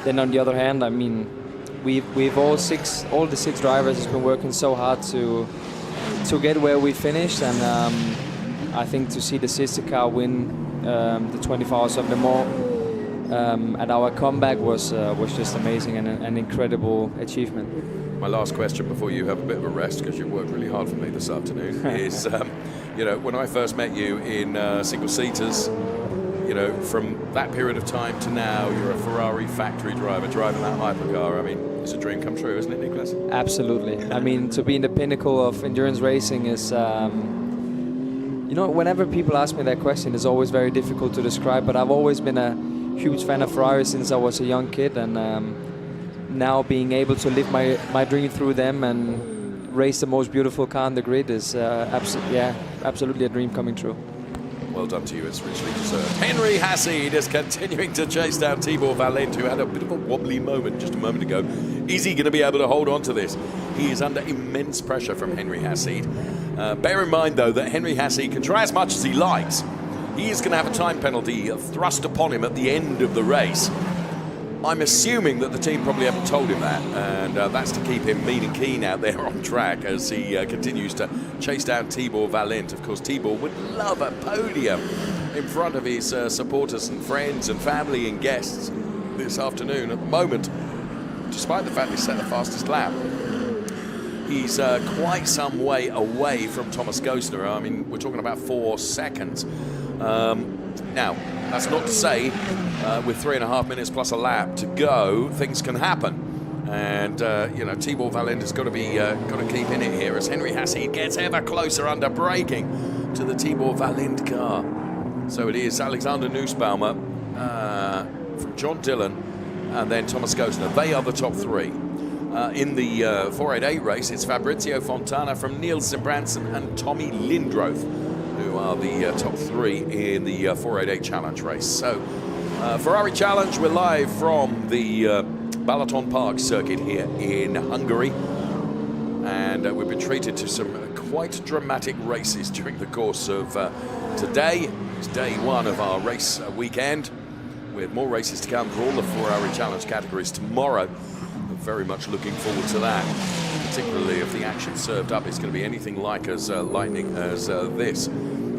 then on the other hand, I mean, we've all the six drivers has been working so hard to get where we finished, and I think to see the sister car win the 24 Hours of Le Mans at our comeback was just amazing and an incredible achievement. My last question before you have a bit of a rest, because you've worked really hard for me this afternoon, is, you know, when I first met you in single-seaters, you know, from that period of time to now, you're a Ferrari factory driver driving that hypercar. I mean, it's a dream come true, isn't it, Niklas? Absolutely. I mean, to be in the pinnacle of endurance racing is, you know, whenever people ask me that question, it's always very difficult to describe, but I've always been a huge fan of Ferrari since I was a young kid, and now being able to live my dream through them and race the most beautiful car on the grid is absolutely a dream coming true. Well done to you, it's richly deserved. Henry Hassid is continuing to chase down Tibor Valent, who had a bit of a wobbly moment just a moment ago. Is he going to be able to hold on to this? He is under immense pressure from Henry Hassid. Bear in mind, though, that Henry Hassid can try as much as he likes. He is going to have a time penalty thrust upon him at the end of the race. I'm assuming that the team probably haven't told him that, and that's to keep him mean and keen out there on track as he continues to chase down Tibor Valent. Of course, Tibor would love a podium in front of his supporters and friends and family and guests this afternoon. At the moment, despite the fact he set the fastest lap, he's quite some way away from Thomas Gostner. I mean, we're talking about 4 seconds. Now, that's not to say with 3.5 minutes plus a lap to go, things can happen. And, you know, Tibor Valent has got to keep in it here as Henry Hassid gets ever closer under braking to the Tibor Valent car. So it is Alexander Nussbaumer from John Dillon and then Thomas Gostner. They are the top 3. In the 488 race, it's Fabrizio Fontana from Niels Sebransen and Tommy Lindroth, who are the top 3 in the 488 Challenge race. So, Ferrari Challenge, we're live from the Balaton Park circuit here in Hungary. And we've been treated to some quite dramatic races during the course of today. It's day 1 of our race weekend, with more races to come for all the Ferrari Challenge categories tomorrow. We're very much looking forward to that, particularly if the action served up is going to be anything like as lightning as this.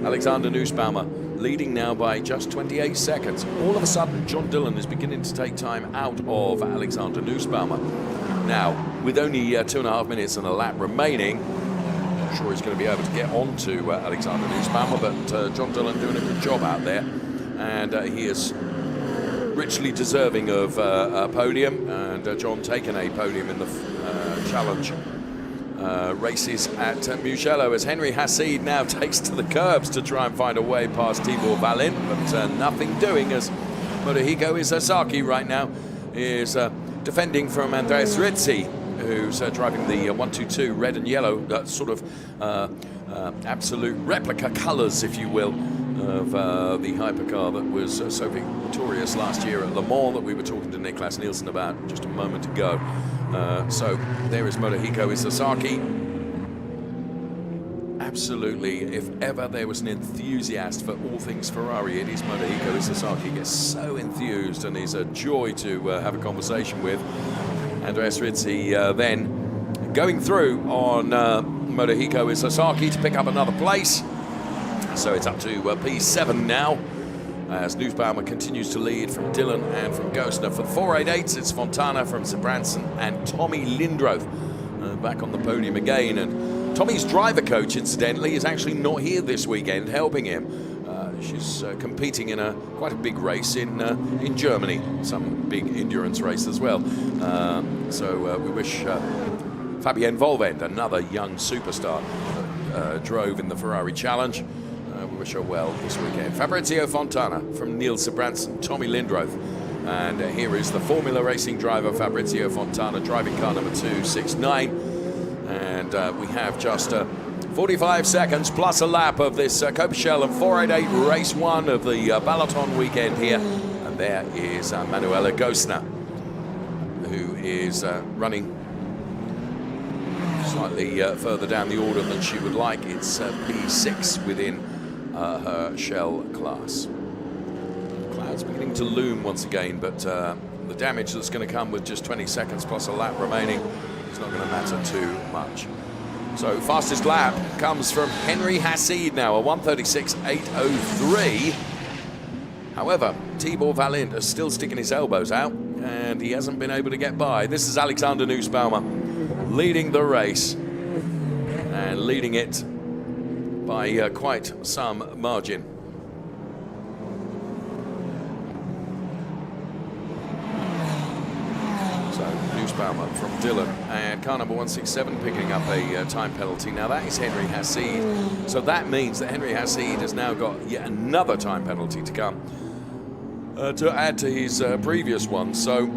Alexander Nussbaumer leading now by just 28 seconds. All of a sudden, John Dillon is beginning to take time out of Alexander Nussbaumer. Now, with only 2.5 minutes and a lap remaining, I'm sure he's going to be able to get on to Alexander Nussbaumer, but John Dillon doing a good job out there, and he is richly deserving of a podium, and John taking a podium in the challenge races at Mugello, as Henry Hassid now takes to the curbs to try and find a way past Tibor Valin, but nothing doing, as Motohiko Isazaki right now is defending from Andreas Rizzi, who's driving the 122 red and yellow, that sort of absolute replica colours, if you will, of the hypercar that was so victorious last year at Le Mans, that we were talking to Niklas Nielsen about just a moment ago. So there is Motohiko Isazaki. Absolutely, if ever there was an enthusiast for all things Ferrari, it is Motohiko Isazaki. He gets so enthused, and he's a joy to have a conversation with. Andreas Rizzi then going through on Motohiko Isazaki to pick up another place. So it's up to P7 now, as Nussbaumer continues to lead from Dillon and from Gostner. For the 488s, it's Fontana from Zabranson and Tommy Lindroth back on the podium again. And Tommy's driver coach, incidentally, is actually not here this weekend helping him. She's competing in quite a big race in Germany, some big endurance race as well. So we wish Fabienne Volvend, another young superstar, drove in the Ferrari Challenge. We wish her well this weekend. Fabrizio Fontana from Niels Zabranson, Tommy Lindroth. And here is the Formula Racing driver, Fabrizio Fontana, driving car number 269. And we have just 45 seconds plus a lap of this Coppa Shell and 488 race 1 of the Balaton weekend here. And there is Manuela Gostner, who is running slightly further down the order than she would like. It's P6 within her shell class. Clouds beginning to loom once again, but the damage that's going to come with just 20 seconds plus a lap remaining is not going to matter too much. So fastest lap comes from Henry Hassid now, a 1:36.803. However, Tibor Valin is still sticking his elbows out, and he hasn't been able to get by. This is Alexander Nussbaumer leading the race, and leading it by quite some margin. So Nussbaumer from Dillon, and car number 167 picking up a time penalty. Now that is Henry Hassid, so that means that Henry Hassid has now got yet another time penalty to come to add to his previous one. So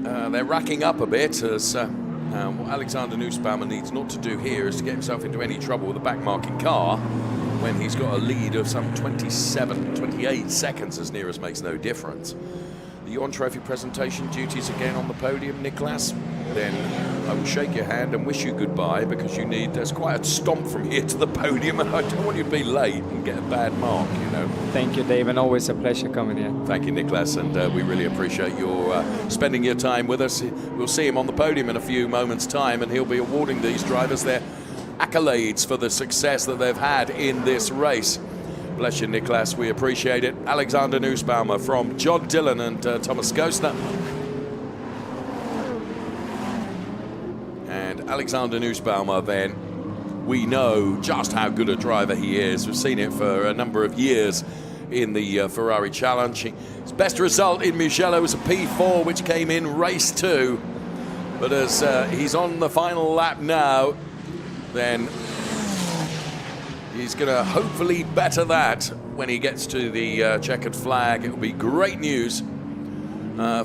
they're racking up a bit, as what Alexander Nussbaumer needs not to do here is to get himself into any trouble with a back-marking car when he's got a lead of some 28 seconds, as near as makes no difference. The Yawn Trophy presentation duties again on the podium, Niklas. Then I will shake your hand and wish you goodbye, because there's quite a stomp from here to the podium, and I don't want you to be late and get a bad mark, you know. Thank you, Dave, and always a pleasure coming here. Thank you, Niklas, and we really appreciate your spending your time with us. We'll see him on the podium in a few moments' time, and he'll be awarding these drivers their accolades for the success that they've had in this race. Bless you, Niklas, we appreciate it. Alexander Nussbaumer from John Dillon and Thomas Gostner. And Alexander Nussbaumer, then, we know just how good a driver he is. We've seen it for a number of years in the Ferrari Challenge. His best result in Mugello was a P4, which came in race 2. But as he's on the final lap now, then he's going to hopefully better that when he gets to the checkered flag. It will be great news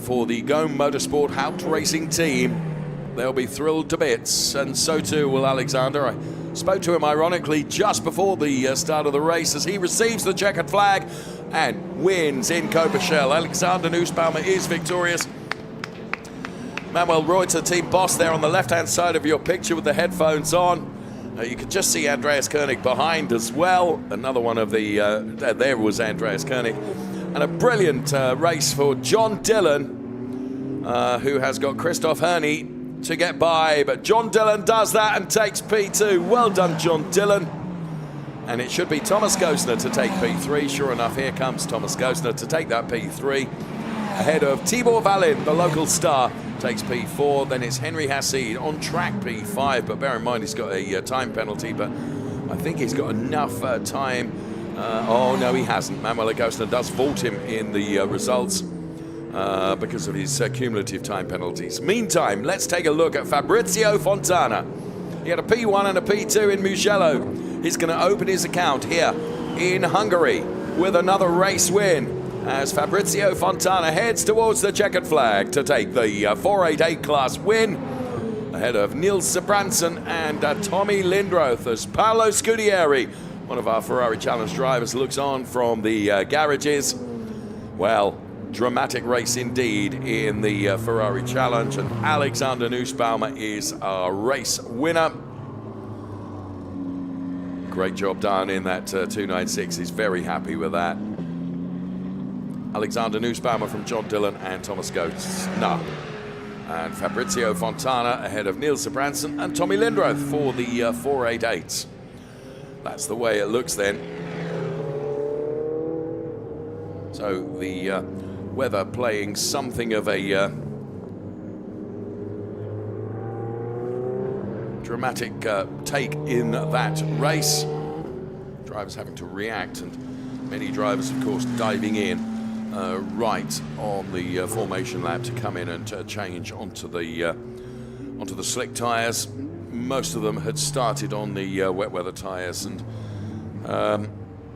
for the Gome Motorsport Haupt Racing team. They'll be thrilled to bits, and so too will Alexander. I spoke to him ironically just before the start of the race, as he receives the checkered flag and wins in Coppa Shell. Alexander Nussbaumer is victorious. Manuel Reuter, team boss, there on the left-hand side of your picture with the headphones on. You can just see Andreas Koenig behind as well. Another one of the, there was Andreas Koenig. And a brilliant race for John Dillon, who has got Christoph Herney to get by. But John Dillon does that and takes P2. Well done, John Dillon. And it should be Thomas Gosner to take P3. Sure enough, here comes Thomas Gosner to take that P3. Ahead of Tibor Valin, the local star, takes P4. Then it's Henry Hassid on track P5. But bear in mind, he's got a time penalty. But I think he's got enough time. Oh, no, he hasn't. Manuel Gosner does vault him in the results because of his cumulative time penalties. Meantime, let's take a look at Fabrizio Fontana. He had a P1 and a P2 in Mugello. He's going to open his account here in Hungary with another race win as Fabrizio Fontana heads towards the checkered flag to take the 488 class win ahead of Niels Sebranson and Tommy Lindroth as Paolo Scudieri, one of our Ferrari Challenge drivers, looks on from the garages. Well, dramatic race indeed in the Ferrari Challenge, and Alexander Nussbaumer is our race winner. Great job done in that 296. He's very happy with that. Alexander Nussbaumer from John Dillon and Thomas Gosner. And Fabrizio Fontana ahead of Niels Sebranson and Tommy Lindroth for the 488s. That's the way it looks then. So the weather playing something of a dramatic take in that race. Drivers having to react, and many drivers, of course, diving in right on the formation lap to come in and change onto the slick tyres. Most of them had started on the wet weather tyres, and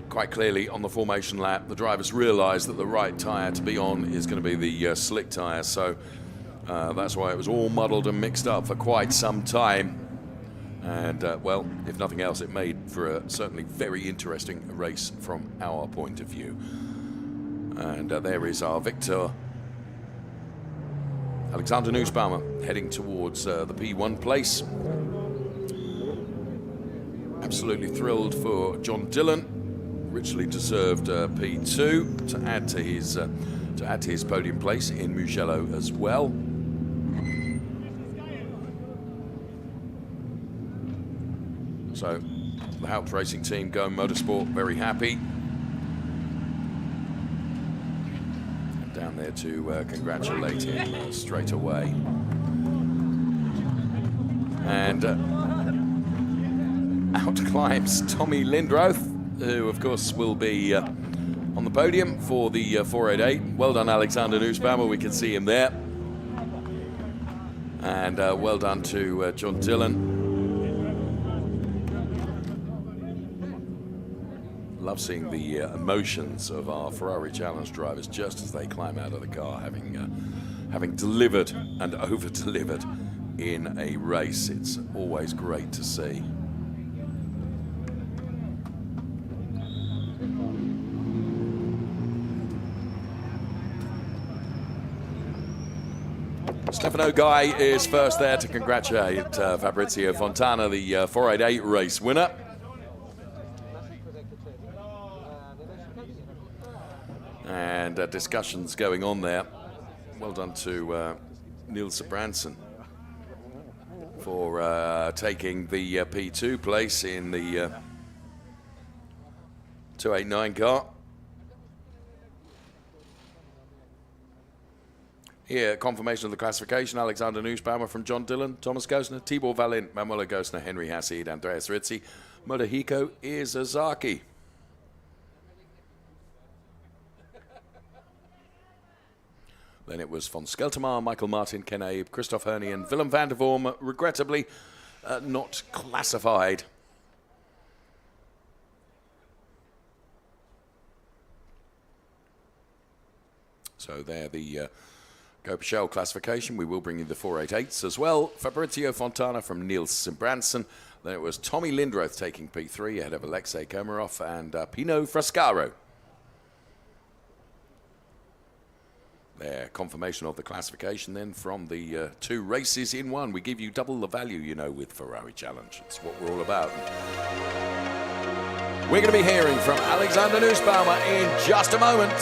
quite clearly on the formation lap, the drivers realised that the right tyre to be on is going to be the slick tyre. So that's why it was all muddled and mixed up for quite some time. And, well, if nothing else, it made for a certainly very interesting race from our point of view. And there is our victor, Alexander Nussbaumer, heading towards the P1 place. Absolutely thrilled for John Dillon. Richly deserved P2 to add to his podium place in Mugello as well. So the Haupt Racing team, Go Motorsport, very happy. And down there to congratulate him straight away. And out climbs Tommy Lindroth, who of course will be on the podium for the 488. Well done, Alexander Nussbaumer, we can see him there. And well done to John Dillon. Love seeing the emotions of our Ferrari Challenge drivers just as they climb out of the car, having delivered and over-delivered in a race. It's always great to see. Stefano Guy is first there to congratulate Fabrizio Fontana, the 488 race winner. And discussions going on there. Well done to Niels Sebranson for taking the P2 place in the 289 car. Here, confirmation of the classification. Alexander Nussbaumer from John Dillon, Thomas Gosner, Tibor Valin, Manuel Gosner, Henry Hassid, Andreas Rizzi. Motohiko Izazaki. Then it was von Skeltermar, Michael Martin, Ken Abe, Christoph Herney and Willem van der Vorm, regrettably not classified. So there the Coppa Shell classification. We will bring you the 488s as well. Fabrizio Fontana from Niels Sebranson. Then it was Tommy Lindroth taking P3 ahead of Alexei Komarov and Pino Frascaro. There, confirmation of the classification then from the two races in one. We give you double the value, you know, with Ferrari Challenge. It's what we're all about. We're going to be hearing from Alexander Nussbaumer in just a moment.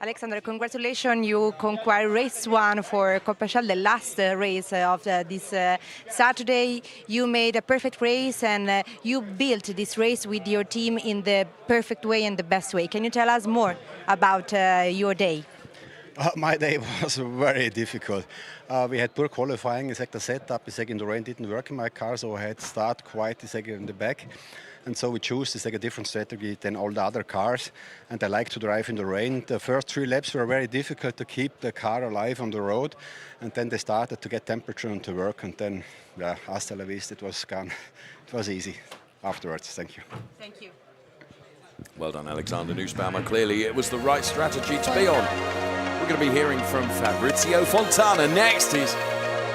Alexander, congratulations, you conquered race 1 for Coppa Shell, the last race of this Saturday. You made a perfect race and you built this race with your team in the perfect way and the best way. Can you tell us more about your day? My day was very difficult. We had poor qualifying, the setup, the rain didn't work in my car, so I had to start quite in the back. And so we chose to take a different strategy than all the other cars. And I like to drive in the rain. The first 3 laps were very difficult to keep the car alive on the road. And then they started to get temperature and to work. And then, yeah, hasta la vista, it was gone. It was easy afterwards. Thank you. Thank you. Well done, Alexander Nussbaumer. Clearly, it was the right strategy to be on. We're going to be hearing from Fabrizio Fontana next. His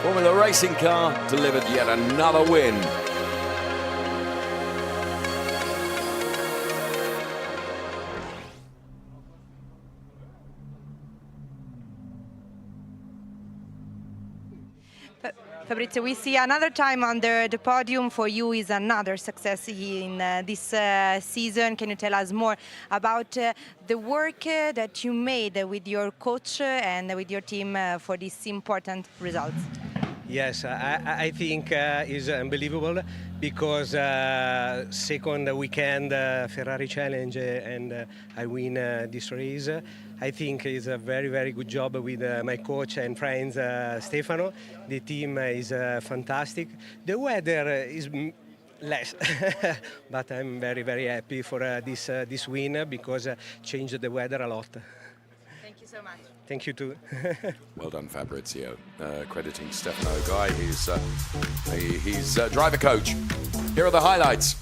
Formula Racing car delivered yet another win. Fabrizio, we see another time on the podium for you is another success in this season. Can you tell us more about the work that you made with your coach and with your team for these important results? Yes, I think it's unbelievable because second weekend Ferrari Challenge and I win this race. I think it's a very, very good job with my coach and friends Stefano. The team is fantastic. The weather is less, but I'm very, very happy for this win because changed the weather a lot. Thank you so much. Thank you too. Well done, Fabrizio. Crediting Stefano Guy, he's driver coach. Here are the highlights.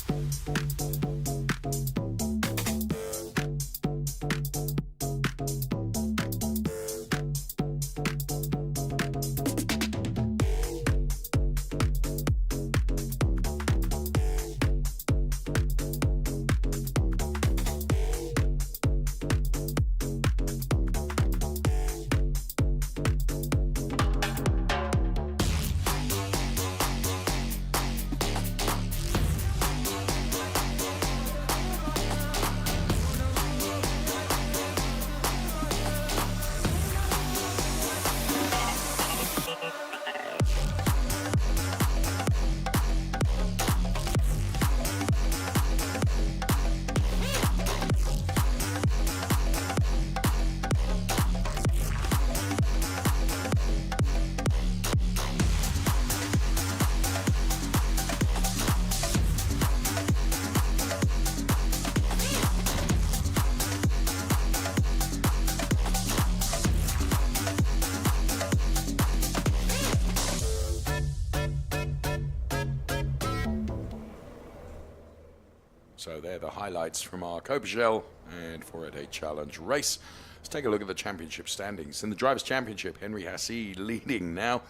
So they're the highlights from our Coppa Shell and 488 Challenge race. Let's take a look at the championship standings. In the Drivers' Championship, Henry Hassie leading now.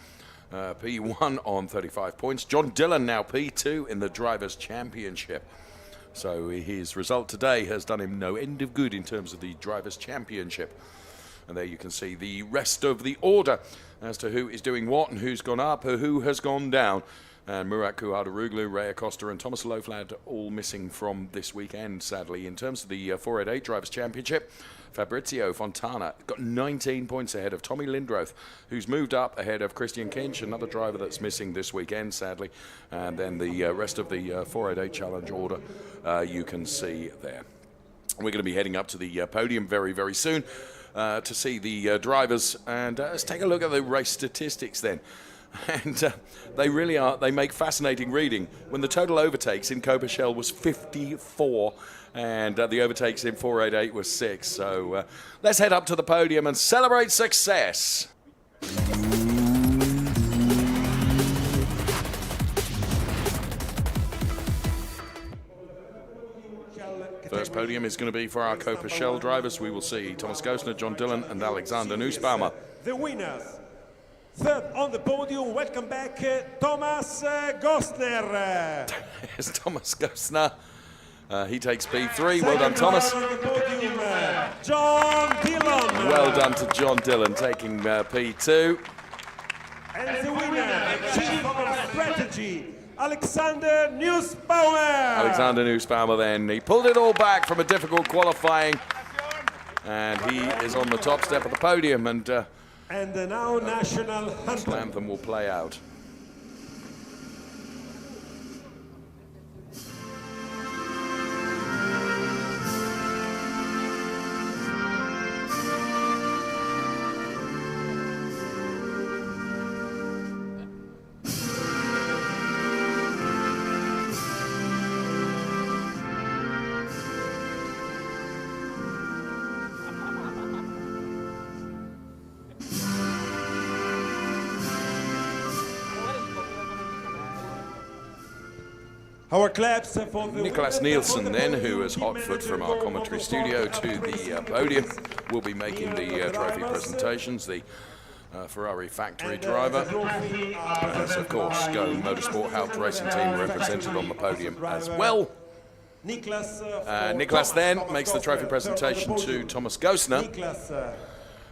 P1 on 35 points. John Dillon now P2 in the Drivers' Championship. So his result today has done him no end of good in terms of the Drivers' Championship. And there you can see the rest of the order as to who is doing what and who's gone up or who has gone down. And Murat Kuhardaroglu, Ray Acosta and Thomas Loflad all missing from this weekend, sadly. In terms of the 488 Drivers' Championship, Fabrizio Fontana got 19 points ahead of Tommy Lindroth, who's moved up ahead of Christian Kinch, another driver that's missing this weekend, sadly. And then the rest of the 488 Challenge order you can see there. We're going to be heading up to the podium very, very soon to see the drivers. And let's take a look at the race statistics then. And they really are, they make fascinating reading. When the total overtakes in Coppa Shell was 54 and the overtakes in 488 was 6. So let's head up to the podium and celebrate success. First podium is going to be for our Coppa Shell drivers. We will see Thomas Gosner, John Dillon and Alexander Nussbaumer. The winners. Third on the podium, welcome back, Thomas Gosner. Here's Thomas Gosner. He takes P3. Well done, Thomas. On the podium, John Dillon. Well done to John Dillon, taking P2. And the winner, Chief of Strategy, Alexander Nussbaumer. Alexander Nussbaumer then. He pulled it all back from a difficult qualifying And he is on the top step of the podium, and now national anthem will play out. Our claps for the Nicholas Nielsen then, who is hot foot from our commentary studio to the podium, will be making the trophy presentations. The Ferrari factory driver, as of course Go Motorsport Haupt Racing Team represented on the podium as well. Nicholas then makes the trophy presentation to Thomas Gosner,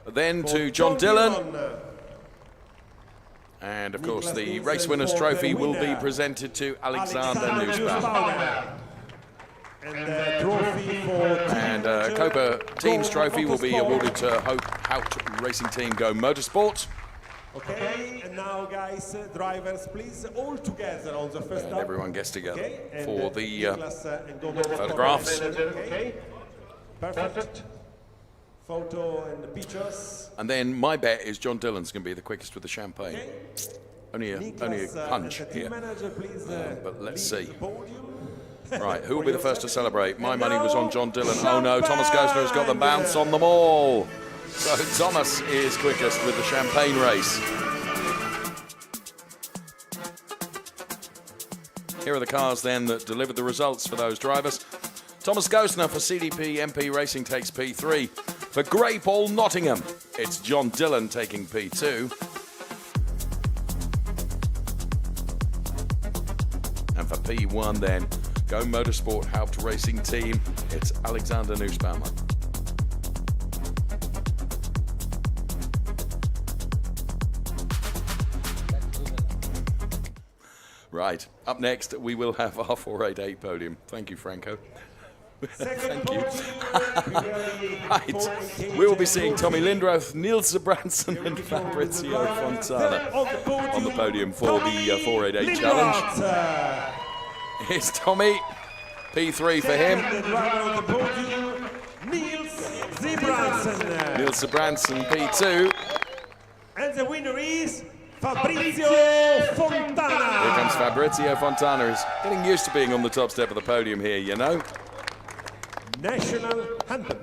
then to John Dillon. And of course, the race winners trophy will be presented to Alexander Nussbaum. And Coppa Teams trophy will be awarded to Haupt Racing Team Go Motorsport. Okay, and now guys, drivers, please all together on the first And lap. everyone gets together Okay, for the and Dodo photographs. Okay, perfect. Photo and pictures. And then my bet is John Dillon's going to be the quickest with the champagne. Only a punch here. But let's see. Right, who will be the first to celebrate? My money was on John Dillon. Oh no, Thomas Gosner has got the bounce on them all. So Thomas is quickest with the champagne race. Here are the cars then that delivered the results for those drivers. Thomas Gosner for CDP MP Racing takes P3. For Grey Paul Nottingham, it's John Dillon taking P2. And for P1 then, Go Motorsport Haupt Racing Team, it's Alexander Nussbaum. Right, up next we will have our 488 podium. Thank you, Franco. Thank you. Right, we will be seeing Tommy Lindroth, Niels Zabranson and Fabrizio Fontana on the podium for the 488 challenge. Here's Tommy, P3 for him. Niels Zabranson, P2. And the winner is Fabrizio Fontana. Here comes Fabrizio Fontana. He's getting used to being on the top step of the podium here, you know. National anthem.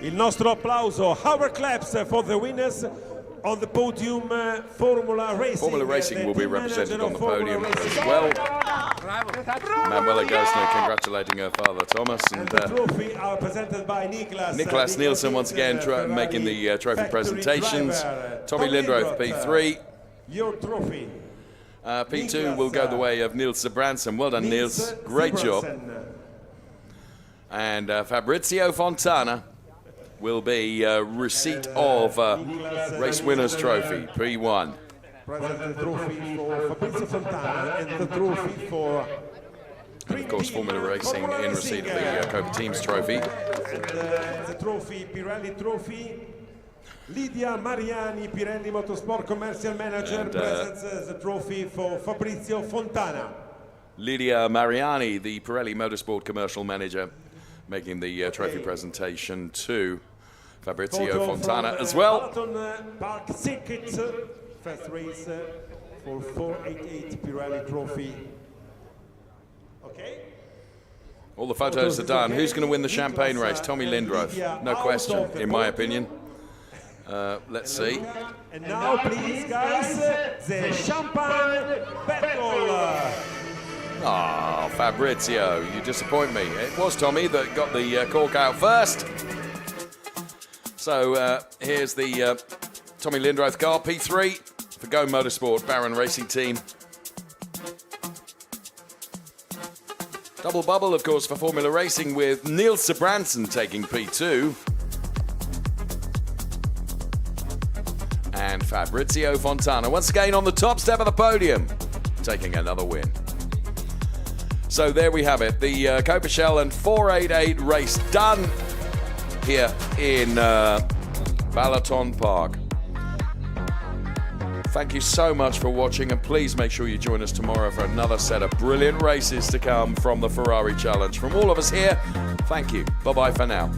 Il nostro applauso, our claps for the winners on the podium. Formula Racing. Formula Racing will be represented on the podium as well. Manuela Gosner congratulating her father Thomas, and the trophy are presented by Nicholas Nielsen once again making the trophy presentations. Tommy Lindroth P3. Your trophy. P2 will go the way of Niels Zabranson. Well done, Niels. Great job. And Fabrizio Fontana will be receipt of race winners trophy, P1. Present the trophy for Fabrizio Fontana and the trophy for... And of course, Formula Racing in receipt of the Coppa Teams trophy. And the trophy, Pirelli trophy. Lidia Mariani, Pirelli Motorsport Commercial Manager, presents the trophy for Fabrizio Fontana. Lidia Mariani, the Pirelli Motorsport Commercial Manager, making the trophy presentation to Fabrizio Fontana as well. Balaton Park Circuit, first race for 488 Pirelli trophy. Okay. All the photos are done. Who's going to win the champagne race? Tommy Lindroth, no question, in my opinion. Let's see. And now, please, guys, the champagne battle. Ah, Fabrizio, you disappoint me. It was Tommy that got the cork out first. So here's the Tommy Lindroth car, P3 for Go Motorsport, Baron Racing Team. Double bubble, of course, for Formula Racing with Neil Sabranson taking P2. And Fabrizio Fontana, once again on the top step of the podium, taking another win. So there we have it, the Coppa Shell and 488 race done here in Balaton Park. Thank you so much for watching, and please make sure you join us tomorrow for another set of brilliant races to come from the Ferrari Challenge. From all of us here, thank you. Bye-bye for now.